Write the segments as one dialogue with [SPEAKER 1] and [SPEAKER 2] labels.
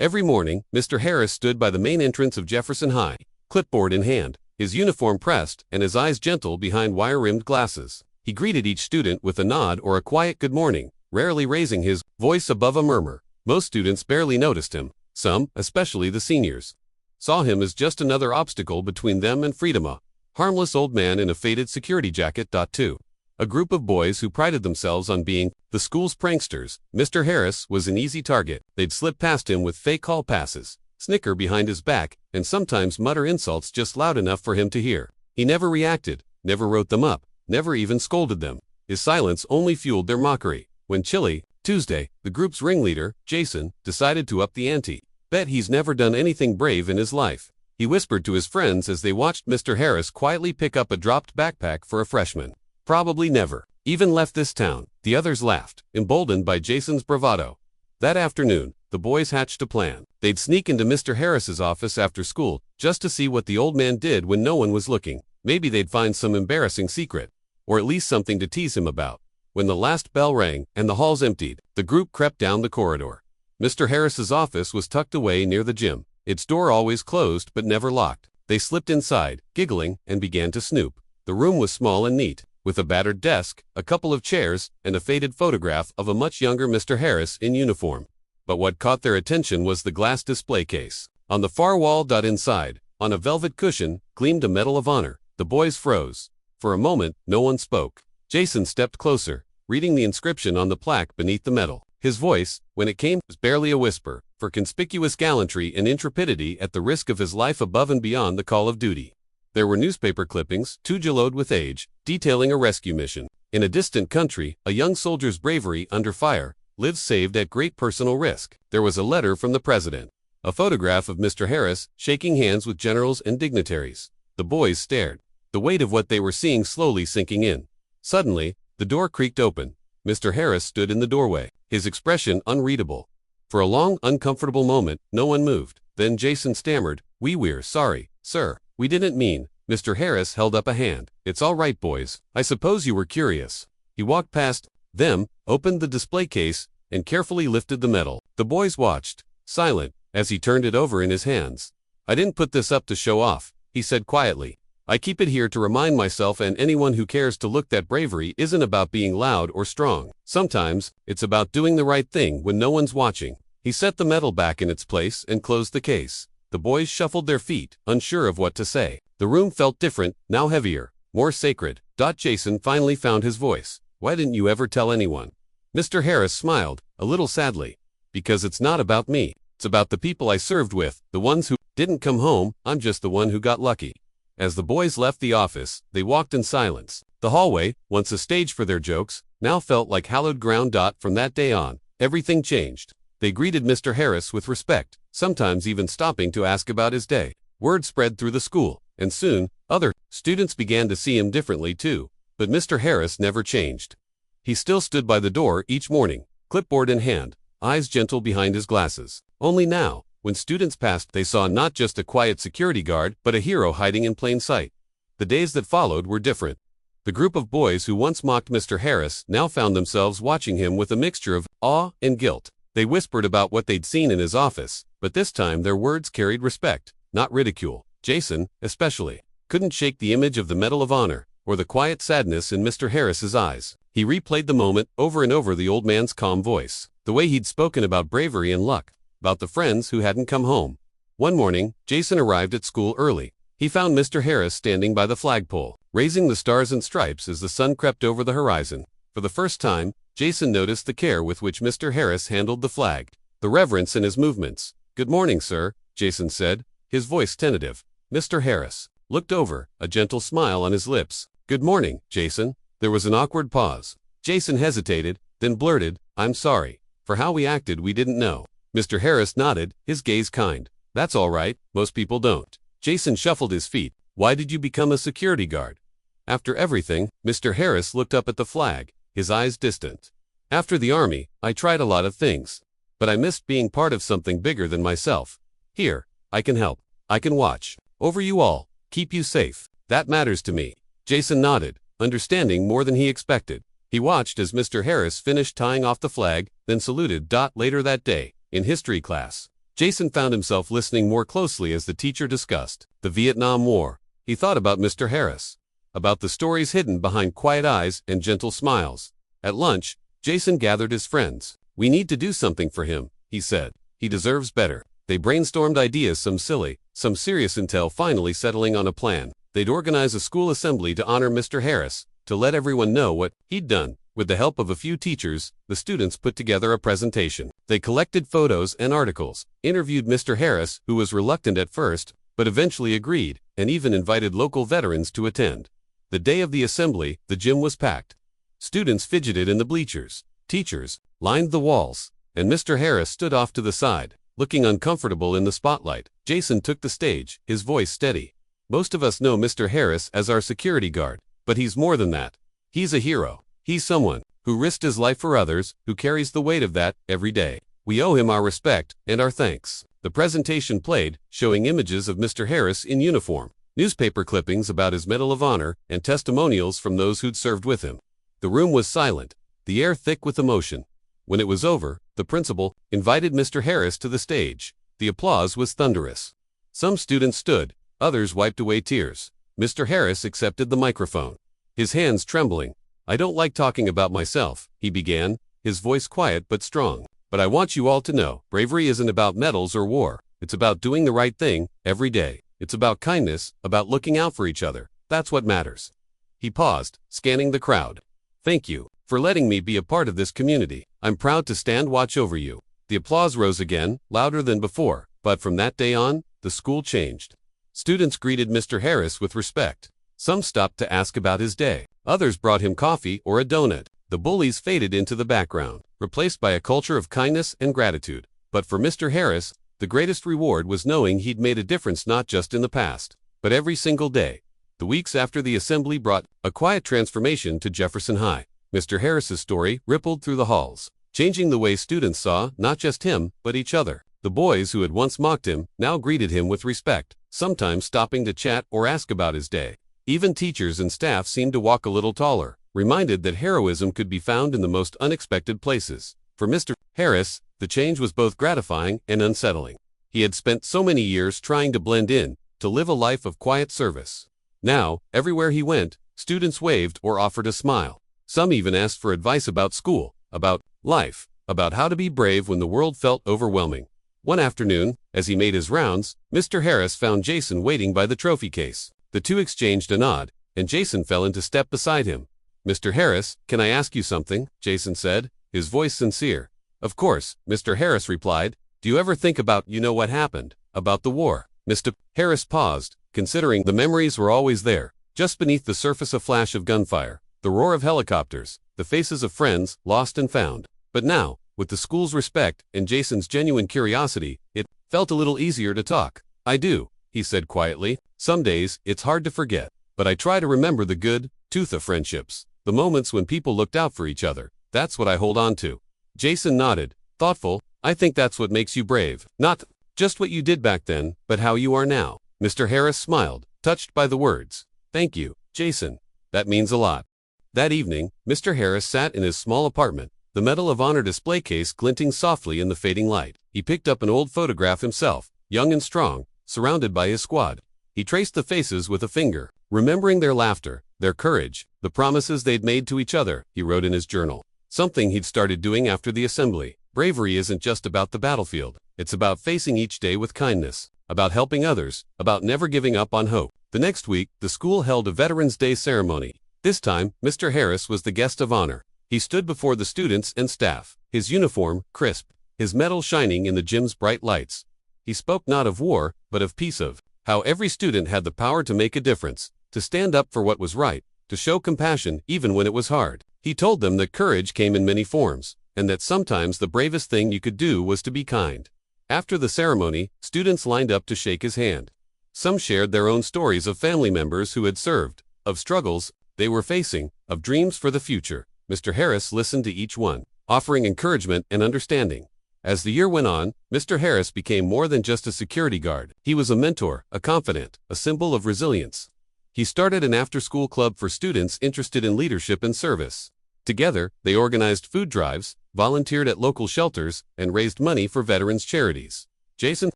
[SPEAKER 1] Every morning, Mr. Harris stood by the main entrance of Jefferson High, clipboard in hand, his uniform pressed and his eyes gentle behind wire-rimmed glasses. He greeted each student with a nod or a quiet good morning, rarely raising his voice above a murmur. Most students barely noticed him. Some, especially the seniors, saw him as just another obstacle between them and freedom, a harmless old man in a faded security jacket. 2. A group of boys who prided themselves on being the school's pranksters. Mr. Harris was an easy target. They'd slip past him with fake hall passes, snicker behind his back, and sometimes mutter insults just loud enough for him to hear. He never reacted, never wrote them up, never even scolded them. His silence only fueled their mockery. When chilly, Tuesday, the group's ringleader, Jason, decided to up the ante. Bet he's never done anything brave in his life, he whispered to his friends as they watched Mr. Harris quietly pick up a dropped backpack for a freshman. Probably never even left this town. The others laughed, emboldened by Jason's bravado. That afternoon, the boys hatched a plan. They'd sneak into Mr. Harris's office after school, just to see what the old man did when no one was looking. Maybe they'd find some embarrassing secret, or at least something to tease him about. When the last bell rang and the halls emptied, the group crept down the corridor. Mr. Harris's office was tucked away near the gym, its door always closed but never locked. They slipped inside, giggling, and began to snoop. The room was small and neat, with a battered desk, a couple of chairs, and a faded photograph of a much younger Mr. Harris in uniform. But what caught their attention was the glass display case. On the far wall. Inside, on a velvet cushion, gleamed a Medal of Honor. The boys froze. For a moment, no one spoke. Jason stepped closer, reading the inscription on the plaque beneath the medal. His voice, when it came, was barely a whisper, for conspicuous gallantry and intrepidity at the risk of his life above and beyond the call of duty. There were newspaper clippings, too jellowed with age, detailing a rescue mission. In a distant country, a young soldier's bravery under fire, lives saved at great personal risk. There was a letter from the president, a photograph of Mr. Harris shaking hands with generals and dignitaries. The boys stared, the weight of what they were seeing slowly sinking in. Suddenly, the door creaked open. Mr. Harris stood in the doorway, his expression unreadable. For a long, uncomfortable moment, no one moved. Then Jason stammered, "We're sorry, sir. We didn't mean." Mr. Harris held up a hand. "It's all right, boys. I suppose you were curious." He walked past them, opened the display case, and carefully lifted the medal. The boys watched, silent, as he turned it over in his hands. "I didn't put this up to show off," he said quietly. "I keep it here to remind myself and anyone who cares to look that bravery isn't about being loud or strong. Sometimes, it's about doing the right thing when no one's watching." He set the medal back in its place and closed the case. The boys shuffled their feet, unsure of what to say. The room felt different, now heavier, more sacred. Jason finally found his voice. "Why didn't you ever tell anyone?" Mr. Harris smiled, a little sadly. "Because it's not about me. It's about the people I served with, the ones who didn't come home. I'm just the one who got lucky." As the boys left the office, they walked in silence. The hallway, once a stage for their jokes, now felt like hallowed ground. From that day on, everything changed. They greeted Mr. Harris with respect, sometimes even stopping to ask about his day. Word spread through the school, and soon, other students began to see him differently too. But Mr. Harris never changed. He still stood by the door each morning, clipboard in hand, eyes gentle behind his glasses. Only now, when students passed, they saw not just a quiet security guard, but a hero hiding in plain sight. The days that followed were different. The group of boys who once mocked Mr. Harris now found themselves watching him with a mixture of awe and guilt. They whispered about what they'd seen in his office, but this time their words carried respect, not ridicule. Jason, especially, couldn't shake the image of the Medal of Honor, or the quiet sadness in Mr. Harris's eyes. He replayed the moment over and over, the old man's calm voice, the way he'd spoken about bravery and luck, about the friends who hadn't come home. One morning, Jason arrived at school early. He found Mr. Harris standing by the flagpole, raising the stars and stripes as the sun crept over the horizon. For the first time, Jason noticed the care with which Mr. Harris handled the flag, the reverence in his movements. "Good morning, sir," Jason said, his voice tentative. Mr. Harris looked over, a gentle smile on his lips. "Good morning, Jason." There was an awkward pause. Jason hesitated, then blurted, "I'm sorry. For how we acted, we didn't know." Mr. Harris nodded, his gaze kind. "That's all right, most people don't." Jason shuffled his feet. "Why did you become a security guard?" After everything, Mr. Harris looked up at the flag, his eyes distant. "After the army, I tried a lot of things. But I missed being part of something bigger than myself. Here, I can help. I can watch over you all, keep you safe. That matters to me." Jason nodded, understanding more than he expected. He watched as Mr. Harris finished tying off the flag, then saluted. Later that day, in history class, Jason found himself listening more closely as the teacher discussed the Vietnam War. He thought about Mr. Harris, about the stories hidden behind quiet eyes and gentle smiles. At lunch, Jason gathered his friends. "We need to do something for him," he said. "He deserves better." They brainstormed ideas, some silly, some serious, until finally settling on a plan. They'd organize a school assembly to honor Mr. Harris, to let everyone know what he'd done. With the help of a few teachers, the students put together a presentation. They collected photos and articles, interviewed Mr. Harris, who was reluctant at first, but eventually agreed, and even invited local veterans to attend. The day of the assembly, the gym was packed. Students fidgeted in the bleachers. Teachers lined the walls, and Mr. Harris stood off to the side, looking uncomfortable in the spotlight. Jason took the stage, his voice steady. "Most of us know Mr. Harris as our security guard, but he's more than that. He's a hero. He's someone who risked his life for others, who carries the weight of that every day. We owe him our respect and our thanks." The presentation played, showing images of Mr. Harris in uniform, newspaper clippings about his Medal of Honor, and testimonials from those who'd served with him. The room was silent, the air thick with emotion. When it was over, the principal invited Mr. Harris to the stage. The applause was thunderous. Some students stood, others wiped away tears. Mr. Harris accepted the microphone, his hands trembling. "I don't like talking about myself," he began, his voice quiet but strong. "But I want you all to know, bravery isn't about medals or war. It's about doing the right thing every day. It's about kindness, about looking out for each other. That's what matters." He paused, scanning the crowd. "Thank you for letting me be a part of this community. I'm proud to stand watch over you." The applause rose again, louder than before, but from that day on, the school changed. Students greeted Mr. Harris with respect. Some stopped to ask about his day. Others brought him coffee or a donut. The bullies faded into the background, replaced by a culture of kindness and gratitude. But for Mr. Harris, the greatest reward was knowing he'd made a difference not just in the past, but every single day. The weeks after the assembly brought a quiet transformation to Jefferson High. Mr. Harris's story rippled through the halls, changing the way students saw not just him, but each other. The boys who had once mocked him now greeted him with respect, sometimes stopping to chat or ask about his day. Even teachers and staff seemed to walk a little taller, reminded that heroism could be found in the most unexpected places. For Mr. Harris, the change was both gratifying and unsettling. He had spent so many years trying to blend in, to live a life of quiet service. Now, everywhere he went, students waved or offered a smile. Some even asked for advice about school, about life, about how to be brave when the world felt overwhelming. One afternoon, as he made his rounds, Mr. Harris found Jason waiting by the trophy case. The two exchanged a nod, and Jason fell into step beside him. "Mr. Harris, can I ask you something?" Jason said, his voice sincere. "Of course," Mr. Harris replied. "Do you ever think about, what happened, about the war?" Mr. Harris paused, considering. The memories were always there, just beneath the surface, a flash of gunfire, the roar of helicopters, the faces of friends lost and found. But now, with the school's respect and Jason's genuine curiosity, it felt a little easier to talk. "I do," he said quietly. "Some days, it's hard to forget, but I try to remember the good, tooth of friendships, the moments when people looked out for each other. That's what I hold on to." Jason nodded, thoughtful. "I think that's what makes you brave. Not just what you did back then, but how you are now." Mr. Harris smiled, touched by the words. "Thank you, Jason. That means a lot." That evening, Mr. Harris sat in his small apartment, the Medal of Honor display case glinting softly in the fading light. He picked up an old photograph himself, young and strong, surrounded by his squad. He traced the faces with a finger, remembering their laughter, their courage, the promises they'd made to each other. He wrote in his journal, something he'd started doing after the assembly. Bravery isn't just about the battlefield. It's about facing each day with kindness, about helping others, about never giving up on hope. The next week, the school held a Veterans Day ceremony. This time, Mr. Harris was the guest of honor. He stood before the students and staff, his uniform crisp, his medal shining in the gym's bright lights. He spoke not of war, but of peace, of how every student had the power to make a difference, to stand up for what was right, to show compassion even when it was hard. He told them that courage came in many forms, and that sometimes the bravest thing you could do was to be kind. After the ceremony, students lined up to shake his hand. Some shared their own stories of family members who had served, of struggles they were facing, of dreams for the future. Mr. Harris listened to each one, offering encouragement and understanding. As the year went on, Mr. Harris became more than just a security guard. He was a mentor, a confidant, a symbol of resilience. He started an after-school club for students interested in leadership and service. Together, they organized food drives, volunteered at local shelters, and raised money for veterans' charities. Jason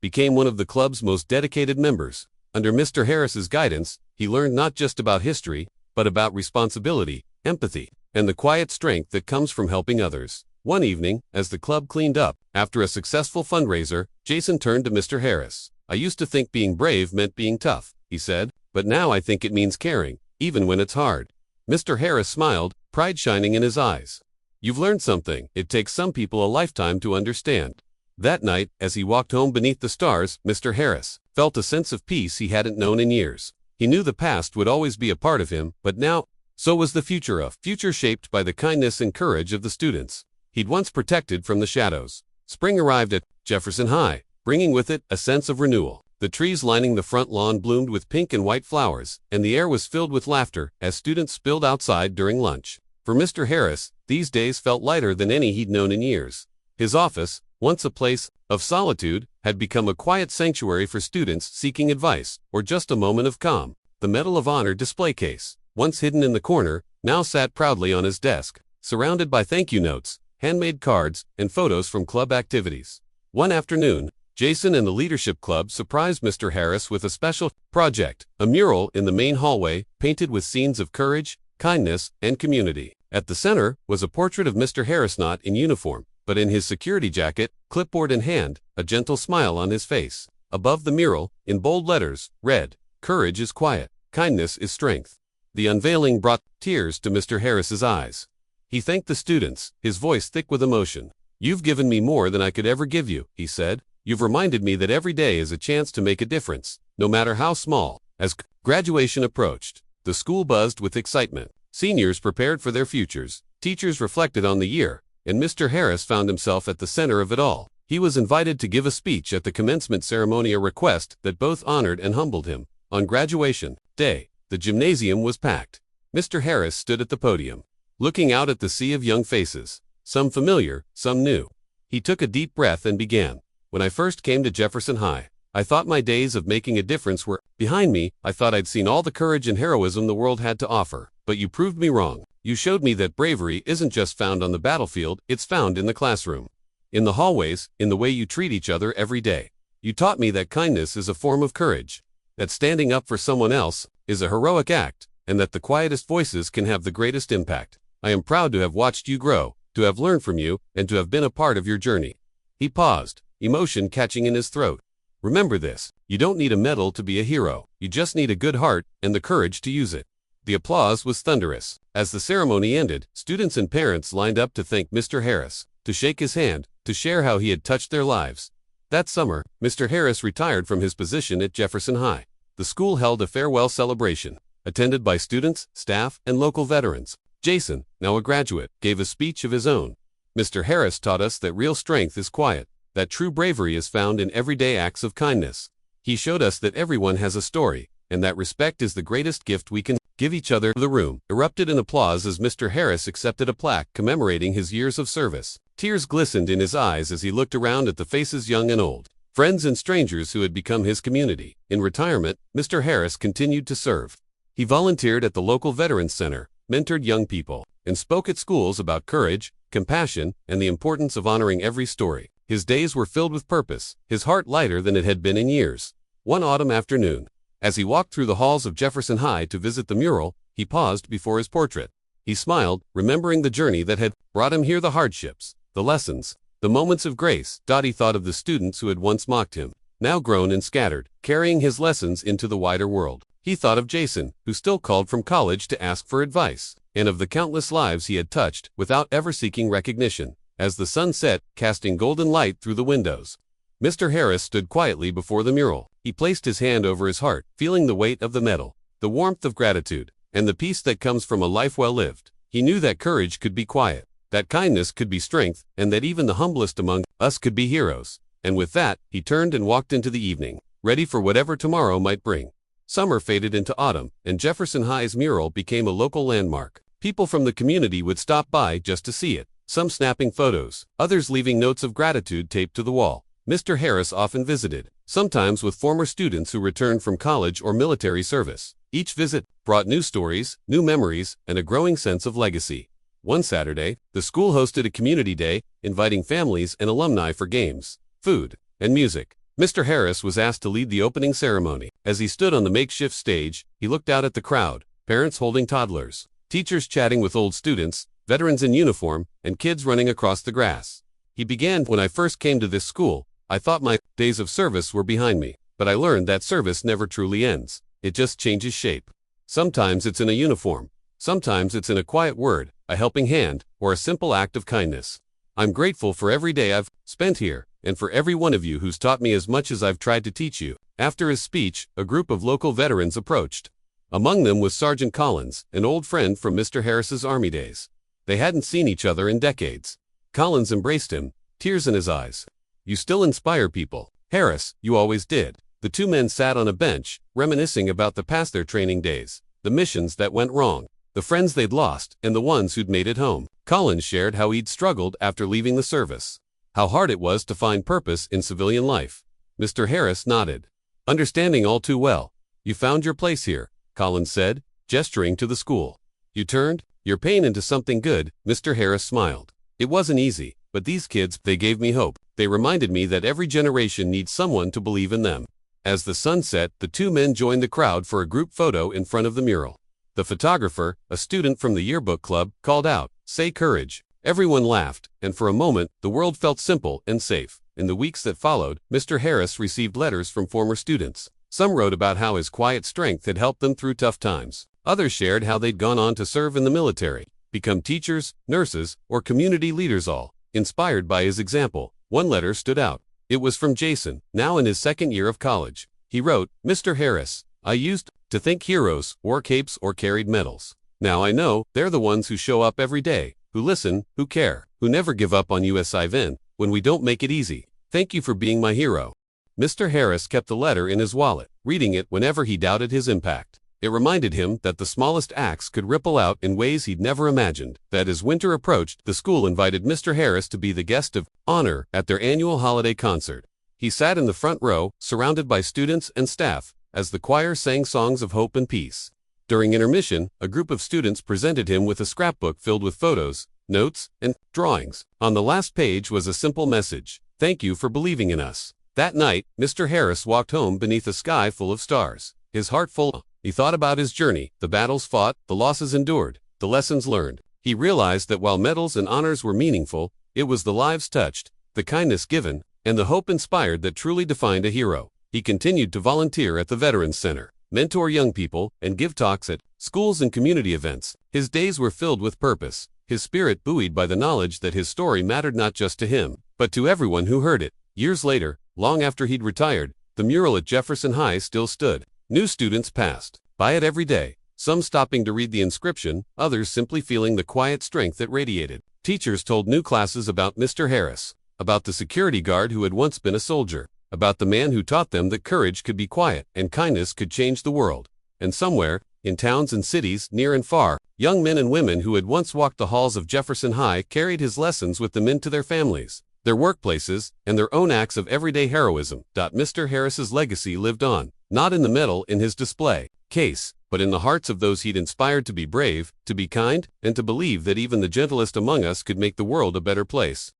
[SPEAKER 1] became one of the club's most dedicated members. Under Mr. Harris's guidance, he learned not just about history, but about responsibility, empathy, and the quiet strength that comes from helping others. One evening, as the club cleaned up, after a successful fundraiser, Jason turned to Mr. Harris. "I used to think being brave meant being tough," he said, "but now I think it means caring, even when it's hard." Mr. Harris smiled, pride shining in his eyes. "You've learned something it takes some people a lifetime to understand." That night, as he walked home beneath the stars, Mr. Harris felt a sense of peace he hadn't known in years. He knew the past would always be a part of him, but now, so was the future shaped by the kindness and courage of the students he'd once protected from the shadows. Spring arrived at Jefferson High, bringing with it a sense of renewal. The trees lining the front lawn bloomed with pink and white flowers, and the air was filled with laughter as students spilled outside during lunch. For Mr. Harris, these days felt lighter than any he'd known in years. His office, once a place of solitude, had become a quiet sanctuary for students seeking advice or just a moment of calm. The Medal of Honor display case, once hidden in the corner, now sat proudly on his desk, surrounded by thank you notes, handmade cards, and photos from club activities. One afternoon, Jason and the Leadership Club surprised Mr. Harris with a special project, a mural in the main hallway, painted with scenes of courage, kindness, and community. At the center was a portrait of Mr. Harris, not in uniform, but in his security jacket, clipboard in hand, a gentle smile on his face. Above the mural, in bold letters, read, "Courage is quiet, kindness is strength." The unveiling brought tears to Mr. Harris's eyes. He thanked the students, his voice thick with emotion. "You've given me more than I could ever give you," he said. "You've reminded me that every day is a chance to make a difference, no matter how small." As graduation approached, the school buzzed with excitement. Seniors prepared for their futures, teachers reflected on the year, and Mr. Harris found himself at the center of it all. He was invited to give a speech at the commencement ceremony, a request that both honored and humbled him. On graduation day, the gymnasium was packed. Mr. Harris stood at the podium, looking out at the sea of young faces, some familiar, some new. He took a deep breath and began. "When I first came to Jefferson High, I thought my days of making a difference were behind me. I thought I'd seen all the courage and heroism the world had to offer. But you proved me wrong. You showed me that bravery isn't just found on the battlefield, it's found in the classroom, in the hallways, in the way you treat each other every day. You taught me that kindness is a form of courage, that standing up for someone else is a heroic act, and that the quietest voices can have the greatest impact. I am proud to have watched you grow, to have learned from you, and to have been a part of your journey." He paused, emotion catching in his throat. "Remember this, you don't need a medal to be a hero. You just need a good heart and the courage to use it." The applause was thunderous. As the ceremony ended, students and parents lined up to thank Mr. Harris, to shake his hand, to share how he had touched their lives. That summer, Mr. Harris retired from his position at Jefferson High. The school held a farewell celebration, attended by students, staff, and local veterans. Jason, now a graduate, gave a speech of his own. "Mr. Harris taught us that real strength is quiet, that true bravery is found in everyday acts of kindness. He showed us that everyone has a story, and that respect is the greatest gift we can give each other." The room erupted in applause as Mr. Harris accepted a plaque commemorating his years of service. Tears glistened in his eyes as he looked around at the faces young and old, friends and strangers who had become his community. In retirement, Mr. Harris continued to serve. He volunteered at the local Veterans Center, mentored young people, and spoke at schools about courage, compassion, and the importance of honoring every story. His days were filled with purpose, his heart lighter than it had been in years. One autumn afternoon, as he walked through the halls of Jefferson High to visit the mural, he paused before his portrait. He smiled, remembering the journey that had brought him here, the hardships, the lessons, the moments of grace. He thought of the students who had once mocked him, now grown and scattered, carrying his lessons into the wider world. He thought of Jason, who still called from college to ask for advice, and of the countless lives he had touched without ever seeking recognition. As the sun set, casting golden light through the windows, Mr. Harris stood quietly before the mural. He placed his hand over his heart, feeling the weight of the medal, the warmth of gratitude, and the peace that comes from a life well lived. He knew that courage could be quiet, that kindness could be strength, and that even the humblest among us could be heroes. And with that, he turned and walked into the evening, ready for whatever tomorrow might bring. Summer faded into autumn, and Jefferson High's mural became a local landmark. People from the community would stop by just to see it, some snapping photos, others leaving notes of gratitude taped to the wall. Mr. Harris often visited, sometimes with former students who returned from college or military service. Each visit brought new stories, new memories, and a growing sense of legacy. One Saturday, the school hosted a community day, inviting families and alumni for games, food, and music. Mr. Harris was asked to lead the opening ceremony. As he stood on the makeshift stage, he looked out at the crowd, parents holding toddlers, teachers chatting with old students, veterans in uniform, and kids running across the grass. He began, "When I first came to this school, I thought my days of service were behind me, but I learned that service never truly ends. It just changes shape. Sometimes it's in a uniform. Sometimes it's in a quiet word, a helping hand, or a simple act of kindness. I'm grateful for every day I've spent here, and for every one of you who's taught me as much as I've tried to teach you." After his speech, a group of local veterans approached. Among them was Sergeant Collins, an old friend from Mr. Harris's Army days. They hadn't seen each other in decades. Collins embraced him, tears in his eyes. "You still inspire people, Harris, you always did." The two men sat on a bench, reminiscing about the past, their training days, the missions that went wrong, the friends they'd lost, and the ones who'd made it home. Collins shared how he'd struggled after leaving the service, how hard it was to find purpose in civilian life. Mr. Harris nodded, understanding all too well. "You found your place here," Collins said, gesturing to the school. "You turned your pain into something good." Mr. Harris smiled. "It wasn't easy, but these kids, they gave me hope. They reminded me that every generation needs someone to believe in them." As the sun set, the two men joined the crowd for a group photo in front of the mural. The photographer, a student from the yearbook club, called out, "Say courage." Everyone laughed, and for a moment, the world felt simple and safe. In the weeks that followed, Mr. Harris received letters from former students. Some wrote about how his quiet strength had helped them through tough times. Others shared how they'd gone on to serve in the military, become teachers, nurses, or community leaders, all inspired by his example. One letter stood out. It was from Jason, now in his second year of college. He wrote, "Mr. Harris, I used to think heroes wore capes or carried medals. Now I know they're the ones who show up every day, who listen, who care, who never give up on us even when we don't make it easy. Thank you for being my hero." Mr. Harris kept the letter in his wallet, reading it whenever he doubted his impact. It reminded him that the smallest acts could ripple out in ways he'd never imagined. That as winter approached, the school invited Mr. Harris to be the guest of honor at their annual holiday concert. He sat in the front row, surrounded by students and staff, as the choir sang songs of hope and peace. During intermission, a group of students presented him with a scrapbook filled with photos, notes, and drawings. On the last page was a simple message: "Thank you for believing in us." That night, Mr. Harris walked home beneath a sky full of stars, his heart full. He thought about his journey, the battles fought, the losses endured, the lessons learned. He realized that while medals and honors were meaningful, it was the lives touched, the kindness given, and the hope inspired that truly defined a hero. He continued to volunteer at the Veterans Center, mentor young people, and give talks at schools and community events. His days were filled with purpose, his spirit buoyed by the knowledge that his story mattered not just to him, but to everyone who heard it. Years later, long after he'd retired, the mural at Jefferson High still stood. New students passed by it every day, some stopping to read the inscription, others simply feeling the quiet strength it radiated. Teachers told new classes about Mr. Harris, about the security guard who had once been a soldier, about the man who taught them that courage could be quiet and kindness could change the world. And somewhere, in towns and cities near and far, young men and women who had once walked the halls of Jefferson High carried his lessons with them into their families, their workplaces, and their own acts of everyday heroism. Mr. Harris's legacy lived on, not in the medal in his display case, but in the hearts of those he'd inspired to be brave, to be kind, and to believe that even the gentlest among us could make the world a better place.